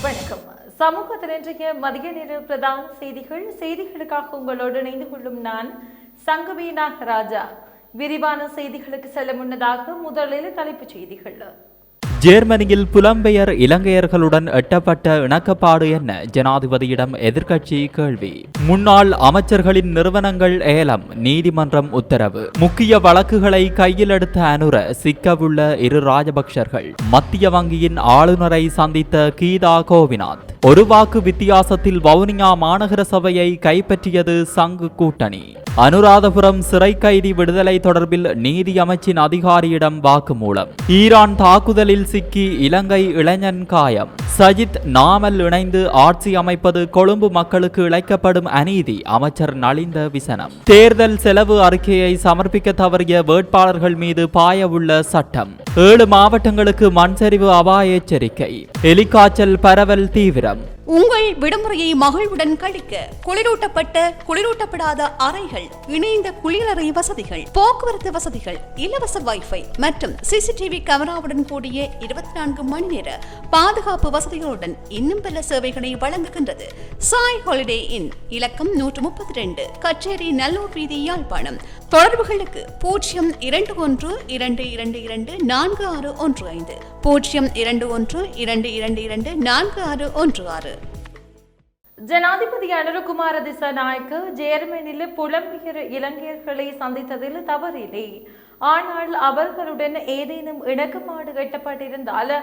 வணக்கம். சமூகத்தின் இன்றைய மதிய நேர பிரதான செய்திகளுக்காக உங்களோடு இணைந்து கொள்ளும் நான் சங்கவி நாகராஜா. விரிவான செய்திகளுக்கு செல்ல முன்னதாக முதலில் தலைப்புச் செய்திகள். ஜேர்மனியில் புலம்பெயர் இலங்கையர்களுடன் எட்டப்பட்ட இணக்கப்பாடு என்ன? ஜனாதிபதியிடம் எதிர்க்கட்சி கேள்வி. முன்னாள் அமைச்சர்களின் நிறுவனங்கள் ஏலம், நீதிமன்றம் உத்தரவு. முக்கிய வழக்குகளை கையில் எடுத்த அனுர, சிக்கவுள்ள இரு ராஜபக்சர்கள். மத்திய வங்கியின் ஆளுநரை சந்தித்த கீதா கோவிநாத். ஒரு வாக்கு வித்தியாசத்தில் வவுனியா மாநகர சபையை கைப்பற்றியது சங்கு கூட்டணி. அனுராதபுரம் சிறை கைதி விடுதலை தொடர்பில் நீதி அமைச்சின் அதிகாரியிடம் வாக்குமூலம். ஈரான் தாக்குதலில் சிக்கி இலங்கை இளைஞன் காயம். சஜித் நாமல் இணைந்து ஆட்சி அமைப்பது கொழும்பு மக்களுக்கு இழைக்கப்படும் அநீதி, அமைச்சர் நலிந்த விசனம். தேர்தல் செலவு அறிக்கையை சமர்ப்பிக்க தவறிய வேட்பாளர்கள் மீது பாயவுள்ள சட்டம். 7 மாவட்டங்களுக்கு மண்சரிவு அபாய எச்சரிக்கை. எலிக்காய்ச்சல் பரவல் தீவிரம். உங்கள் விடுமுறையை மகிழ்வுடன் கழிக்க குளிரூட்டப்பட்ட குளிரூட்டப்படாத அறைகள், இணைந்த குளிரறை வசதிகள், போக்குவரத்து வசதிகள், இலவச வைஃபை மற்றும் சிசிடிவி கேமராவுடன் கூடிய 24 மணி நேர பாதுகாப்பு வசதிகளுடன் இன்னும் பல சேவைகளை வழங்குகின்றது சாய் ஹாலிடே இன். இலக்கம் 132, கச்சேரி நல்லூர் வீதி, யாழ்ப்பாணம். தொடர்புகளுக்கு 0212224615 0212224616. ஜனாதிபதி அனுரகுமார திசாநாயக்க ஜேர்மனியில் புலம்பெயர் இலங்கையர்களை சந்தித்ததில் தவறில்லை. ஆனால் அவர்களுடன் ஏதேனும் இணக்கப்பாடு எட்டப்பட்டிருந்தால்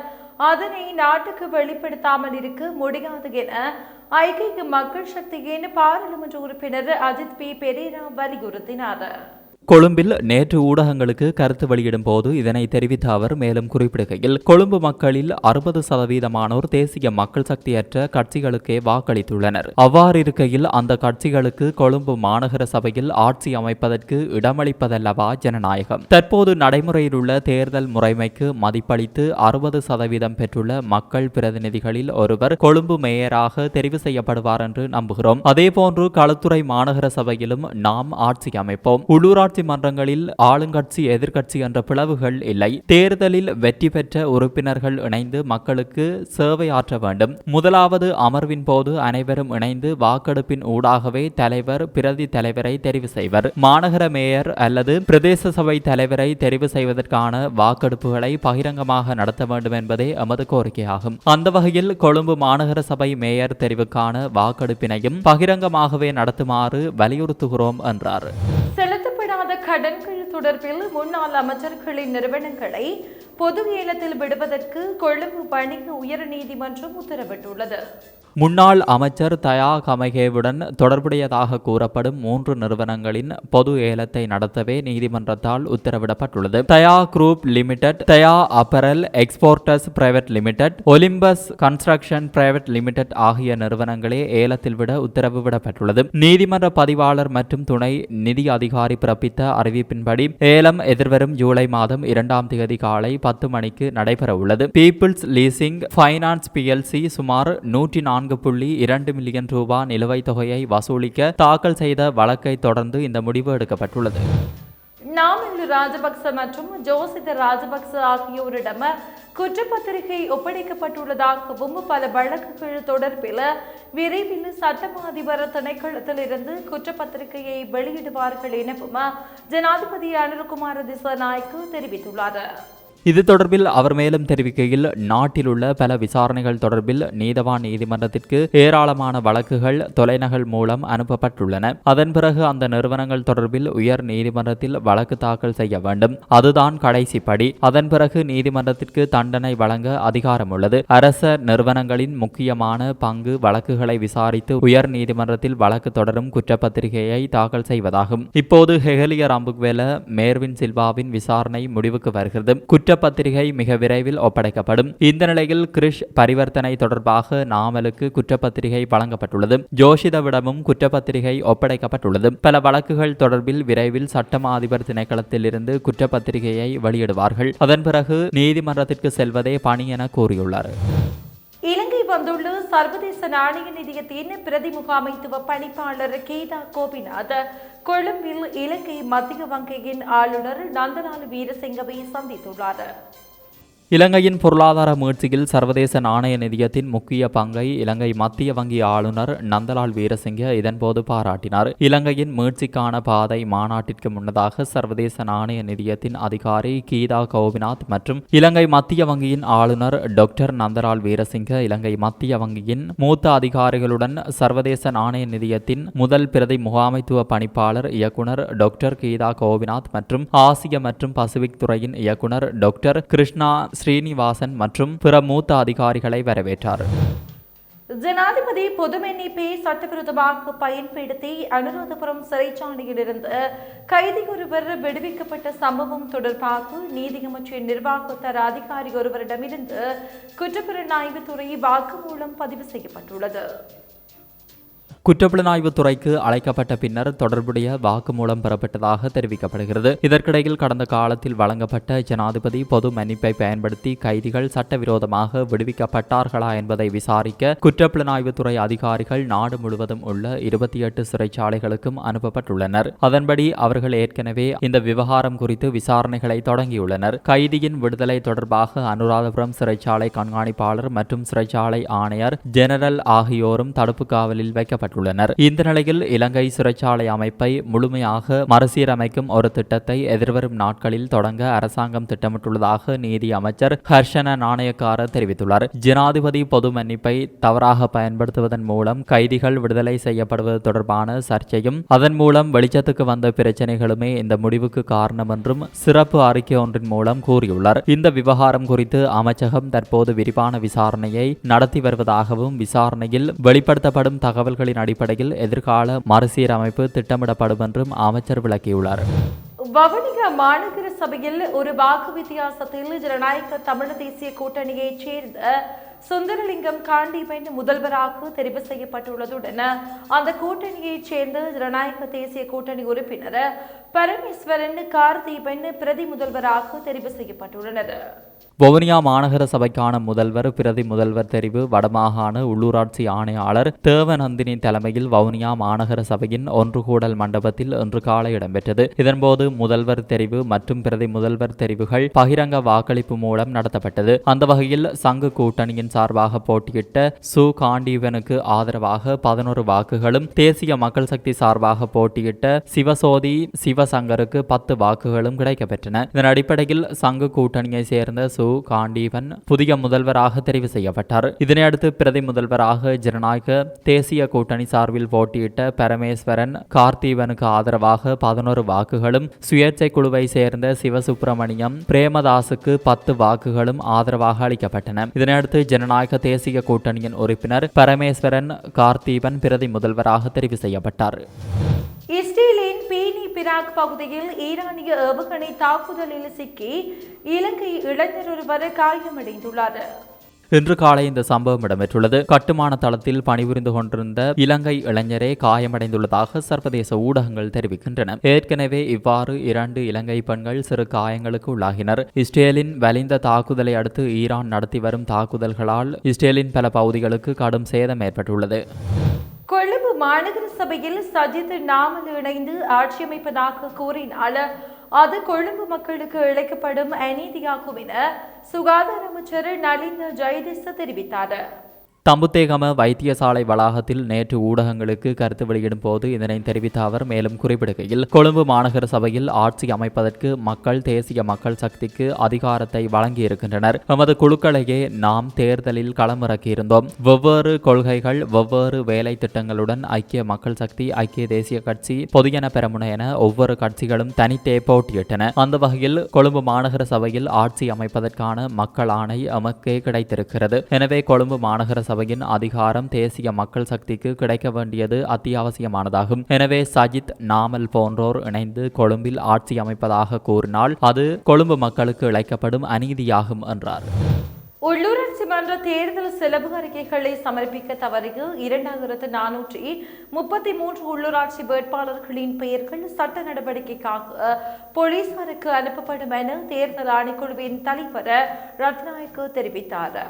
அதனை நாட்டுக்கு வெளிப்படுத்தாமல் இருக்க முடியாது என ஐக்கிய மக்கள் சக்தியின் பாராளுமன்ற உறுப்பினர் அஜித் பி பெரேரா வலியுறுத்தினார். கொழும்பில் நேற்று ஊடகங்களுக்கு கருத்து வெளியிடும் போது இதனை தெரிவித்த அவர் மேலும் குறிப்பிடுகையில், கொழும்பு மக்களில் 60% தேசிய மக்கள் சக்தியற்ற கட்சிகளுக்கே வாக்களித்துள்ளனர். அவ்வாறு இருக்கையில் அந்த கட்சிகளுக்கு கொழும்பு மாநகர சபையில் ஆட்சி அமைப்பதற்கு இடமளிப்பதல்லவா ஜனநாயகம்? தற்போது நடைமுறையில் உள்ள தேர்தல் முறைமைக்கு மதிப்பளித்து 60% பெற்றுள்ள மக்கள் பிரதிநிதிகளில் ஒருவர் கொழும்பு மேயராக தெரிவு செய்யப்படுவார் என்று நம்புகிறோம். அதேபோன்று களுத்துறை மாநகர சபையிலும் நாம் ஆட்சி அமைப்போம். உள்ளூராட்சி மன்றங்களில் ஆளுங்கட்சி எதிர்க்கட்சி என்ற பிளவுகள் இல்லை. தேர்தலில் வெற்றி பெற்ற உறுப்பினர்கள் இணைந்து மக்களுக்கு சேவை ஆற்ற வேண்டும். முதலாவது அமர்வின் போது அனைவரும் இணைந்து வாக்கெடுப்பின் ஊடாகவே தலைவர் பிரதி தலைவரை தெரிவு செய்வர். மாநகர மேயர் அல்லது பிரதேச சபை தலைவரை தெரிவு செய்வதற்கான வாக்கெடுப்புகளை பகிரங்கமாக நடத்த வேண்டும் என்பதே எமது கோரிக்கையாகும். அந்த வகையில் கொழும்பு மாநகர சபை மேயர் தெரிவுக்கான வாக்கெடுப்பினையும் பகிரங்கமாகவே நடத்துமாறு வலியுறுத்துகிறோம் என்றார். கடன்கள் தொடர்பில் முன்னாள் அமைச்சர்களின் நிறுவனங்களை பொது ஏலத்தில் விடுவதற்கு கொழும்பு வணிக உயர் நீதிமன்றம் உத்தரவிட்டுள்ளது. முன்னாள் அமைச்சர் தயா கமகேவுடன் தொடர்புடையதாக கூறப்படும் 3 நிறுவனங்களின் பொது ஏலத்தை நடத்தவே நீதிமன்றத்தால் உத்தரவிடப்பட்டுள்ளது. Daya group limited, Daya apparel exporters private limited, Olympus construction private limited ஆகிய நிறுவனங்களே ஏலத்தில் விட உத்தரவு விடப்பட்டுள்ளது. நீதிமன்ற பதிவாளர் மற்றும் துணை நிதி அதிகாரி பிறப்பித்த அறிவிப்பின்படி ஏலம் எதிர்வரும் ஜூலை மாதம் 2ஆம் தேதி காலை 10 மணிக்கு நடைபெற உள்ளது. பீப்பிள்ஸ் லீசிங் ஃபைனான்ஸ் பிஎல்சி சுமார் 104.2 மில்லியன் ரூபாய் நிலுவைத் தொகையை வசூலிக்க தாக்கல் செய்த வழக்கை தொடர்ந்து இந்த முடிவு எடுக்கப்பட்டுள்ளது. நாமல் ராஜபக்ச மற்றும் ஜோசித ராஜபக்ச ஆகியோரிடம் குற்றப்பத்திரிகை ஒப்படைக்கப்பட்டுள்ளதாகவும் பல வழக்குகள் தொடர்பில் விரைவில் சட்டமா அதிபர் திணைக்களத்திலிருந்து குற்றப்பத்திரிகையை வெளியிடுவார்கள் எனவும் ஜனாதிபதி அனுரகுமார திசாநாயக்க தெரிவித்துள்ளார். இது தொடர்பில் அவர் மேலும் தெரிவிக்கையில், நாட்டில் உள்ள பல விசாரணைகள் தொடர்பில் நீதவான் நீதிமன்றத்திற்கு ஏராளமான வழக்குகள் தொலைநகல் மூலம் அனுப்பப்பட்டுள்ளன. அதன் பிறகு அந்த நிறுவனங்கள் தொடர்பில் உயர் நீதிமன்றத்தில் வழக்கு தாக்கல் செய்ய வேண்டும். அதுதான் கடைசி படி. அதன் பிறகு நீதிமன்றத்திற்கு தண்டனை வழங்க அதிகாரம் உள்ளது. அரச நிறுவனங்களின் முக்கியமான பங்கு வழக்குகளை விசாரித்து உயர் நீதிமன்றத்தில் வழக்கு தொடரும் குற்றப்பத்திரிகையை தாக்கல் செய்வதாகும். இப்போது ஹெகலியர் அம்புக்வெல மேர்வின் சில்வாவின் விசாரணை முடிவுக்கு வருகிறது. குற்றப்பத்திரிகை மிக விரைவில் ஒப்படைக்கப்படும். இந்த நிலையில் கிரிஷ் பரிவர்த்தனை தொடர்பாக நாமலுக்கு குற்றப்பத்திரிகை வழங்கப்பட்டுள்ளது. ஜோஷிதவிடமும் குற்றப்பத்திரிகை ஒப்படைக்கப்பட்டுள்ளது. பல வழக்குகள் தொடர்பில் விரைவில் சட்டமா அதிபர் திணைக்களத்திலிருந்து குற்றப்பத்திரிகையை வெளியிடுவார்கள். அதன் பிறகு நீதிமன்றத்திற்கு செல்வதே பணி என கூறியுள்ளார். இலங்கை வந்துள்ள சர்வதேச நாணய நிதியத்தின் பிரதி முகாமைத்துவ பணிப்பாளர் கீதா கோபிநாத் கொழும்பில் இலங்கை மத்திய வங்கியின் ஆளுநர் நந்தலால் வீரசிங்கவை சந்தித்துள்ளார். இலங்கையின் பொருளாதார மீட்சியில் சர்வதேச நாணய நிதியத்தின் முக்கிய பங்கை இலங்கை மத்திய வங்கி ஆளுநர் நந்தலால் வீரசிங்க இதன்போது பாராட்டினார். இலங்கையின் மீட்சிக்கான பாதை மாநாட்டிற்கு முன்னதாக சர்வதேச நாணய நிதியத்தின் அதிகாரி கீதா கோபிநாத் மற்றும் இலங்கை மத்திய வங்கியின் ஆளுநர் டாக்டர் நந்தலால் வீரசிங்க இலங்கை மத்திய வங்கியின் மூத்த அதிகாரிகளுடன் சர்வதேச நாணய நிதியத்தின் முதல் பிரதி முகாமைத்துவ பணிப்பாளர் இயக்குனர் டாக்டர் கீதா கோபிநாத் மற்றும் ஆசிய மற்றும் பசிபிக் துறையின் இயக்குனர் டாக்டர் கிருஷ்ணா ஸ்ரீனிவாசன் மற்றும் பிற மூத்த அதிகாரிகளை வரவேற்றார். ஜனாதிபதி பொது மன்னிப்பை சட்டவிரோதமாக பயன்படுத்தி அனுராதபுரம் சிறைச்சாலையில் இருந்து கைதி ஒருவர் விடுவிக்கப்பட்ட சம்பவம் தொடர்பாக நீதியமைச்சின் நிர்வாகத்தர அதிகாரி ஒருவரிடமிருந்து குற்றப்புலனாய்வுத்துறை வாக்குமூலம் பதிவு செய்யப்பட்டுள்ளது. குற்றப்புலனாய்வுத் துறைக்கு அழைக்கப்பட்ட பின்னர் தொடர்புடைய வாக்குமூலம் பெறப்பட்டதாக தெரிவிக்கப்படுகிறது. இதற்கிடையில் கடந்த காலத்தில் வழங்கப்பட்ட ஜனாதிபதி பொது மன்னிப்பை பயன்படுத்தி கைதிகள் சட்டவிரோதமாக விடுவிக்கப்பட்டார்களா என்பதை விசாரிக்க குற்றப்புலனாய்வுத்துறை அதிகாரிகள் நாடு முழுவதும் உள்ள 28 சிறைச்சாலைகளுக்கும் அனுப்பப்பட்டுள்ளனர். அதன்படி அவர்கள் ஏற்கனவே இந்த விவகாரம் குறித்து விசாரணைகளை தொடங்கியுள்ளனர். கைதியின் விடுதலை தொடர்பாக அனுராதபுரம் சிறைச்சாலை கண்காணிப்பாளர் மற்றும் சிறைச்சாலை ஆணையர் ஜெனரல் ஆகியோரும் தடுப்பு காவலில் வைக்கப்பட்டுள்ளனர். இந்த நிலையில் இலங்கை சிறைச்சாலை அமைப்பை முழுமையாக மறுசீரமைக்கும் ஒரு திட்டத்தை எதிர்வரும் நாட்களில் தொடங்க அரசாங்கம் திட்டமிட்டுள்ளதாக நீதி அமைச்சர் ஹர்ஷன நாணயக்கார தெரிவித்துள்ளார். ஜனாதிபதி பொது மன்னிப்பை தவறாக பயன்படுத்துவதன் மூலம் கைதிகள் விடுதலை செய்யப்படுவது தொடர்பான சர்ச்சையும் அதன் மூலம் வெளிச்சத்துக்கு வந்த பிரச்சனைகளுமே இந்த முடிவுக்கு காரணம் என்றும் சிறப்பு அறிக்கை ஒன்றின் மூலம் கூறியுள்ளார். இந்த விவகாரம் குறித்து அமைச்சகம் தற்போது விரிவான விசாரணையை நடத்தி வருவதாகவும் விசாரணையில் வெளிப்படுத்தப்படும் தகவல்களின் அடிப்படையில் எதிர்கால மறுசீரமைப்பு திட்டமிடப்படும் என்றும் அமைச்சர் விளக்கியுள்ளார். வவுனியா மாநகர சபையில் ஒரு வாக்கு வித்தியாசத்தில் ஜனநாயக தமிழ் தேசிய கூட்டணியைச் சேர்ந்த சுந்தரலிங்கம் காண்டீபன் முதல்வராக தெரிவு செய்யப்பட்டுள்ளதுடன் அந்த கூட்டணியைச் சேர்ந்த ஜனநாயக தேசிய கூட்டணி உறுப்பினர் பரமேஸ்வரன் கார்தீபன் பிரதி முதல்வராக தெரிவு செய்யப்பட்டுள்ளனர். வவுனியா மாநகர சபைக்கான முதல்வர் பிரதி முதல்வர் தெரிவு வடமாகாண உள்ளூராட்சி ஆணையாளர் தேவநந்தினி தலைமையில் வவுனியா மாநகர சபையின் ஒன்றுகூடல் மண்டபத்தில் இன்று காலை இடம்பெற்றது. இதன்போது முதல்வர் தெரிவு மற்றும் பிரதி முதல்வர் தெரிவுகள் பகிரங்க வாக்களிப்பு மூலம் நடத்தப்பட்டது. அந்த வகையில் சங்கு கூட்டணியின் சார்பாக போட்டியிட்ட சு காண்டீவனுக்கு ஆதரவாக 11 வாக்குகளும், தேசிய மக்கள் சக்தி சார்பாக போட்டியிட்ட சிவசோதி சிவசங்கருக்கு 10 வாக்குகளும் கிடைக்கப்பெற்றன. இதன் அடிப்படையில் சங்கு கூட்டணியை சேர்ந்த சு காண்டீவன் புதிய முதல்வராக தெரிவு செய்யப்பட்டார். இதனையடுத்து பிரதி முதல்வராக ஜனநாயக தேசிய கூட்டணி சார்பில் போட்டியிட்ட பரமேஸ்வரன் கார்தீவனுக்கு ஆதரவாக 11 வாக்குகளும், சுயேட்சை குழுவை சேர்ந்த சிவசுப்பிரமணியம் பிரேமதாசுக்கு 10 வாக்குகளும் ஆதரவாக அளிக்கப்பட்டன. இதனையடுத்து ஜனநாயக தேசிய கூட்டணியின் உறுப்பினர் பரமேஸ்வரன் கார்தீபன் பிரதி முதல்வராக தெரிவு செய்யப்பட்டார். இஸ்ரேலின் பீனி பிராக் பகுதியில் ஈரானிய ஏவுகணை தாக்குதலில் சிக்கி இலங்கை இளைஞர் ஒருவர் காயமடைந்துள்ளார். இன்று காலை இந்த சம்பவம் இடம்பெற்றுள்ளது. கட்டுமான தளத்தில் பணிபுரிந்து கொண்டிருந்த இலங்கை இளைஞரே காயமடைந்துள்ளதாக சர்வதேச ஊடகங்கள் தெரிவிக்கின்றன. ஏற்கனவே இவ்வாறு 2 இலங்கை பெண்கள் சிறு காயங்களுக்கு உள்ளாகினர். இஸ்ரேலின் வலிந்த தாக்குதலை அடுத்து ஈரான் நடத்தி வரும் தாக்குதல்களால் இஸ்ரேலின் பல பகுதிகளுக்கு கடும் சேதம் ஏற்பட்டுள்ளது. கொழும்பு மாநகர சபையில் சஜித் நாமல் இணைந்து ஆட்சியமைப்பதாக கூறினால் அது கொழும்பு மக்களுக்கு இழைக்கப்படும் அநீதியாகும் என சுகாதார அமைச்சர் நலிந்த ஜெயதிச தெரிவித்தார். தம்புத்தேகம வைத்தியசாலை வளாகத்தில் நேற்று ஊடகங்களுக்கு கருத்து வெளியிடும் போது இதனை தெரிவித்த அவர் மேலும் குறிப்பிடுகையில், கொழும்பு மாநகர சபையில் ஆட்சி அமைப்பதற்கு மக்கள் தேசிய மக்கள் சக்திக்கு அதிகாரத்தை வழங்கியிருக்கின்றனர். எமது குழுக்களையே நாம் தேர்தலில் களமிறக்கியிருந்தோம். வெவ்வேறு கொள்கைகள், வெவ்வேறு வேலை திட்டங்களுடன் ஐக்கிய மக்கள் சக்தி, ஐக்கிய தேசிய கட்சி, பொதுஜன பெரமுன என ஒவ்வொரு கட்சிகளும் தனித்தே போட்டியிட்டன. அந்த வகையில் கொழும்பு மாநகர சபையில் ஆட்சி அமைப்பதற்கான மக்கள் ஆணை எமக்கே கிடைத்திருக்கிறது. எனவே கொழும்பு மாநகர சபையின் அதிகாரம் தேசிய மக்கள் சக்திக்கு கிடைக்க வேண்டியது அத்தியாவசியமானதாகும். எனவே சஜித் நாமல் போன்றோர் இணைந்து கொழும்பில் ஆட்சி அமைப்பதாக கூறினால் அது கொழும்பு மக்களுக்கு இழைக்கப்படும் அநீதியாகும் என்றார். உள்ளூராட்சி மன்ற தேர்தல் செலவு அறிக்கைகளை சமர்ப்பிக்க தவறிய 2433 உள்ளூராட்சி வேட்பாளர்களின் பெயர்கள் சட்ட நடவடிக்கைக்காக போலீசாருக்கு அனுப்பப்படும் என தேர்தல் ஆணைக்குழுவின் தலைவர் ரத்நாயக்க தெரிவித்தார்.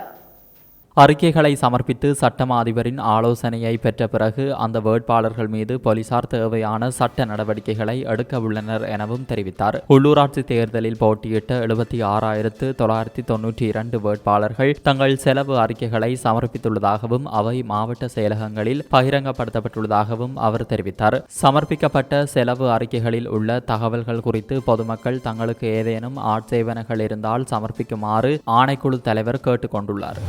அறிக்கைகளை சமர்ப்பித்து சட்டமா அதிபரின் ஆலோசனையை பெற்ற பிறகு அந்த வேட்பாளர்கள் மீது போலீசார் தேவையான சட்ட நடவடிக்கைகளை எடுக்க உள்ளனர் எனவும் தெரிவித்தார். உள்ளூராட்சி தேர்தலில் போட்டியிட்ட 76,992 வேட்பாளர்கள் தங்கள் செலவு அறிக்கைகளை சமர்ப்பித்துள்ளதாகவும் அவை மாவட்ட செயலகங்களில் பகிரங்கப்படுத்தப்பட்டுள்ளதாகவும் அவர் தெரிவித்தார். சமர்ப்பிக்கப்பட்ட செலவு அறிக்கைகளில் உள்ள தகவல்கள் குறித்து பொதுமக்கள் தங்களுக்கு ஏதேனும் ஆட்சேபனைகள் இருந்தால் சமர்ப்பிக்குமாறு ஆணைக்குழு தலைவர் கேட்டுக் கொண்டுள்ளார்.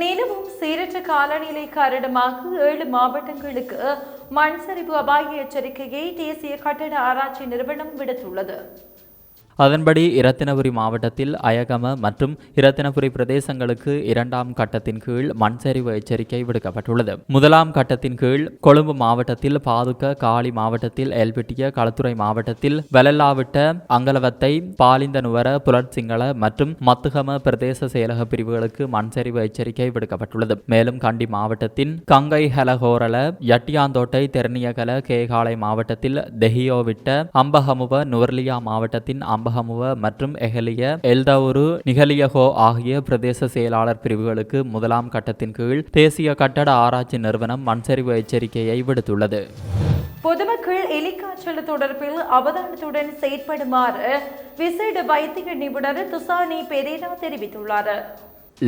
நிலவும் சீரற்ற காலநிலை காரணமாக 7 மாவட்டங்களுக்கு மண் சரிவு அபாய எச்சரிக்கையை தேசிய கட்டட ஆராய்ச்சி நிறுவனம் விடுத்துள்ளது. அதன்படி இரத்தினபுரி மாவட்டத்தில் அயகம மற்றும் இரத்தினபுரி பிரதேசங்களுக்கு 2ஆம் கட்டத்தின் கீழ் மண் சரிவு எச்சரிக்கை விடுக்கப்பட்டுள்ளது. 1ஆம் கட்டத்தின் கீழ் கொழும்பு மாவட்டத்தில் பாதுக்க, காலி மாவட்டத்தில் எல்பிட்டிய, களத்துறை மாவட்டத்தில் வெலல்லாவிட்ட, அங்கலவத்தை, பாலிந்தனுவர, புலட்சிங்கள மற்றும் மத்துகம பிரதேச செயலக பிரிவுகளுக்கு மண் சரிவு எச்சரிக்கை விடுக்கப்பட்டுள்ளது. மேலும் கண்டி மாவட்டத்தின் கங்கை ஹலகோரல, யட்டியாந்தோட்டை, தெர்னியகல, கேகாலை மாவட்டத்தில் தெஹியோவிட்ட, அம்பஹமுவ, நுவர்லியா மாவட்டத்தின் அம்பஹமுவ மற்றும் எஹலிய, எல்தவுரு, நிகலியகோ ஆகிய பிரதேச செயலாளர் பிரிவுகளுக்கு 1ஆம் கட்டத்தின் கீழ் தேசிய கட்டட ஆராய்ச்சி நிறுவனம் மண்சரிவு எச்சரிக்கையை விடுத்துள்ளது. பொதுமக்கள் எலிக்காய்ச்சல் தொடர்பில் அவதானத்துடன் செயற்படுமாறு விசேட வைத்திய நிபுணர் துசானி பெரேரா தெரிவித்துள்ளார்.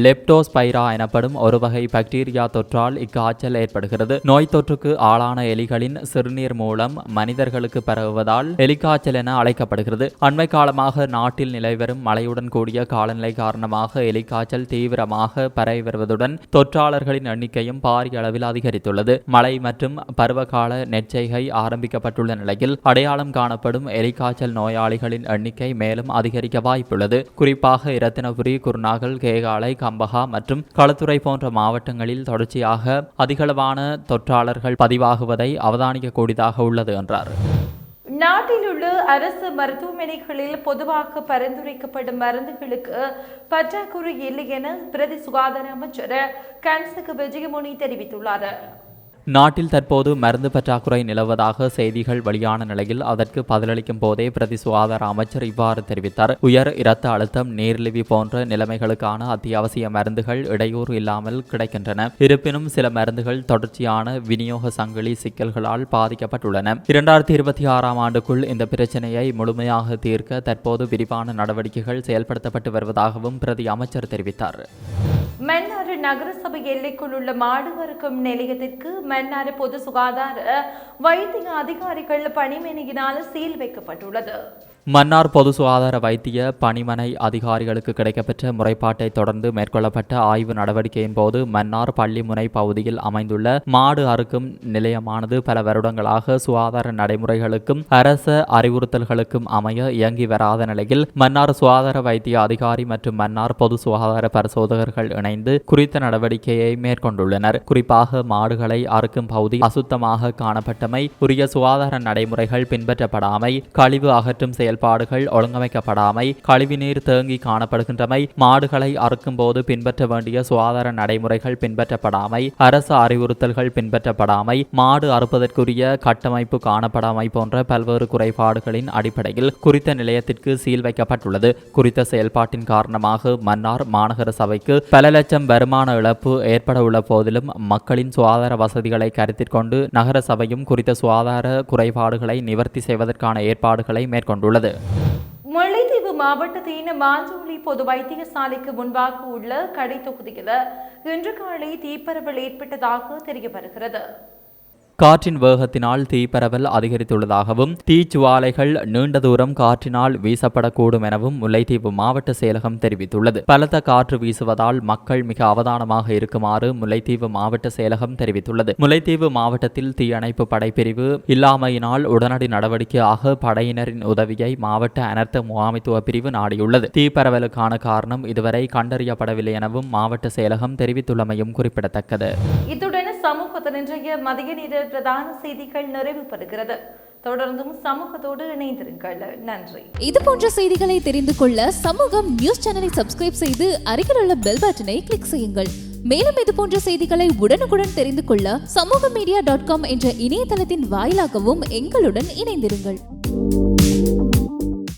லெப்டோஸ்பைரா எனப்படும் ஒரு வகை பாக்டீரியா தொற்றால் இக்காய்ச்சல் ஏற்படுகிறது. நோய் தொற்றுக்கு ஆளான எலிகளின் சிறுநீர் மூலம் மனிதர்களுக்கு பரவுவதால் எலிக்காய்ச்சல் என அழைக்கப்படுகிறது. அண்மை காலமாக நாட்டில் நிலைவரும் மழையுடன் கூடிய காலநிலை காரணமாக எலிக்காய்ச்சல் தீவிரமாக பரவி வருவதுடன் தொற்றாளர்களின் எண்ணிக்கையும் பாரிய அளவில் அதிகரித்துள்ளது. மழை மற்றும் பருவகால நெற்செய்கை ஆரம்பிக்கப்பட்டுள்ள நிலையில் அடையாளம் காணப்படும் எலிக்காய்ச்சல் நோயாளிகளின் எண்ணிக்கை மேலும் அதிகரிக்க வாய்ப்புள்ளது. குறிப்பாக இரத்தினபுரி, குருநாகல், கேகாலை, கம்பஹா மற்றும் களத்துறை போன்ற மாவட்டங்களில் தொடர்ச்சியாக அதிகளவான தொற்றாளர்கள் பதிவாகுவதை அவதானிக்கக்கூடியதாக உள்ளது என்றார். நாட்டில் உள்ள அரசு மருத்துவமனைகளில் பொதுவாக பரிந்துரைக்கப்படும் மருந்துகளுக்கு பற்றாக்குறை இல்லை என பிரதி சுகாதார அமைச்சர் கன்சக விஜயமுனி தெரிவித்துள்ளார். நாட்டில் தற்போது மருந்து பற்றாக்குறை நிலவுவதாக செய்திகள் வெளியான நிலையில் அதற்கு பதிலளிக்கும் போதே பிரதி சுகாதார அமைச்சர் இவ்வாறு தெரிவித்தார். உயர் இரத்த அழுத்தம், நீரிழிவு போன்ற நிலைமைகளுக்கான அத்தியாவசிய மருந்துகள் இடையூறு இல்லாமல் கிடைக்கின்றன. இருப்பினும் சில மருந்துகள் தொடர்ச்சியான விநியோக சங்கிலி சிக்கல்களால் பாதிக்கப்பட்டுள்ளன. 2026ஆம் ஆண்டுக்குள் இந்த பிரச்சனையை முழுமையாக தீர்க்க தற்போது விரிவான நடவடிக்கைகள் செயல்படுத்தப்பட்டு வருவதாகவும் பிரதி அமைச்சர் தெரிவித்தார். மன்னார் நகரசபை எல்லைக்குள் உள்ள மாடு வறுக்கும் நிலையத்திற்கு மன்னார் பொது சுகாதார வைத்திய அதிகாரிகள் பணிமனையினால் சீல் வைக்கப்பட்டுள்ளது. மன்னார் பொது சுகாதார வைத்திய பணிமனை அதிகாரிகளுக்கு கிடைக்கப்பெற்ற முறைப்பாட்டை தொடர்ந்து மேற்கொள்ளப்பட்ட ஆய்வு நடவடிக்கையின் போது மன்னார் பள்ளிமுனை பகுதியில் அமைந்துள்ள மாடு அறுக்கும் நிலையமானது பல வருடங்களாக சுகாதார நடைமுறைகளுக்கும் அரச அறிவுறுத்தல்களுக்கும் அமைய இயங்கி வராத நிலையில் மன்னார் சுகாதார வைத்திய அதிகாரி மற்றும் மன்னார் பொது சுகாதார பரிசோதகர்கள் இணைந்து குறித்த நடவடிக்கையை மேற்கொண்டுள்ளனர். குறிப்பாக மாடுகளை அறுக்கும் பகுதி அசுத்தமாக காணப்பட்டமை, உரிய சுகாதார நடைமுறைகள் பின்பற்றப்படாமை, கழிவு அகற்றும் செயல்பாடுகள் ஒழுங்கமைக்கப்படாமை, கழிவுநீர் தேங்கி காணப்படுகின்றமை, மாடுகளை அறுக்கும் போது பின்பற்ற வேண்டிய சுகாதார நடைமுறைகள் பின்பற்றப்படாமை, அரசு அறிவுறுத்தல்கள் பின்பற்றப்படாமை, மாடு அறுப்பதற்குரிய கட்டமைப்பு காணப்படாமை போன்ற பல்வேறு குறைபாடுகளின் அடிப்படையில் குறித்த நிலையத்திற்கு சீல் வைக்கப்பட்டுள்ளது. குறித்த செயல்பாட்டின் காரணமாக மன்னார் மாநகர சபைக்கு பல லட்சம் வருமான இழப்பு ஏற்பட உள்ள போதிலும் மக்களின் சுகாதார வசதிகளை கருத்தில் கொண்டு நகர சபையும் குறித்த சுகாதார குறைபாடுகளை நிவர்த்தி செய்வதற்கான ஏற்பாடுகளை மேற்கொண்டுள்ளது. முல்லைத்தீவு மாவட்டத்தின் மாஞ்சோலை பொது வைத்தியசாலைக்கு முன்பாக உள்ள கடை தொகுதியில் இன்று காலை தீப்பரவல் ஏற்பட்டதாக தெரிய வருகிறது. காற்றின் வேகத்தினால் தீப்பரவல் அதிகரித்துள்ளதாகவும் தீச்சுவாலைகள் நீண்ட தூரம் காற்றினால் வீசப்படக்கூடும் எனவும் முல்லைத்தீவு மாவட்ட செயலகம் தெரிவித்துள்ளது. பலத்த காற்று வீசுவதால் மக்கள் மிக அவதானமாக இருக்குமாறு முல்லைத்தீவு மாவட்ட செயலகம் தெரிவித்துள்ளது. முல்லைத்தீவு மாவட்டத்தில் தீயணைப்பு படைப்பிரிவு இல்லாமையினால் உடனடி நடவடிக்கையாக படையினரின் உதவியை மாவட்ட அனர்த்த முகாமைத்துவ பிரிவு நாடியுள்ளது. தீப்பரவலுக்கான காரணம் இதுவரை கண்டறியப்படவில்லை எனவும் மாவட்ட செயலகம் தெரிவித்துள்ளமையும் குறிப்பிடத்தக்கது. இத்துடன் சமூகத்தின் இன்றைய மதிய நேர பிரதான செய்திகள் நிறைவு பெறுகிறது. தொடர்ந்தும் சமூகத்தோடு இணைந்திருங்கள். நன்றி. இது போன்ற செய்திகளை தெரிந்து கொள்ள சமூகம் நியூஸ் சேனலை சப்ஸ்கிரைப் செய்து அருகில் உள்ள பெல் பட்டனை கிளிக் செய்யுங்கள். மேலும் இது போன்ற செய்திகளை உடனுக்குடன் தெரிந்து கொள்ள சமூகமீடியா.com என்ற இணையதளத்தின் வாயிலாகவும் எங்களுடன் இணைந்திருங்கள்.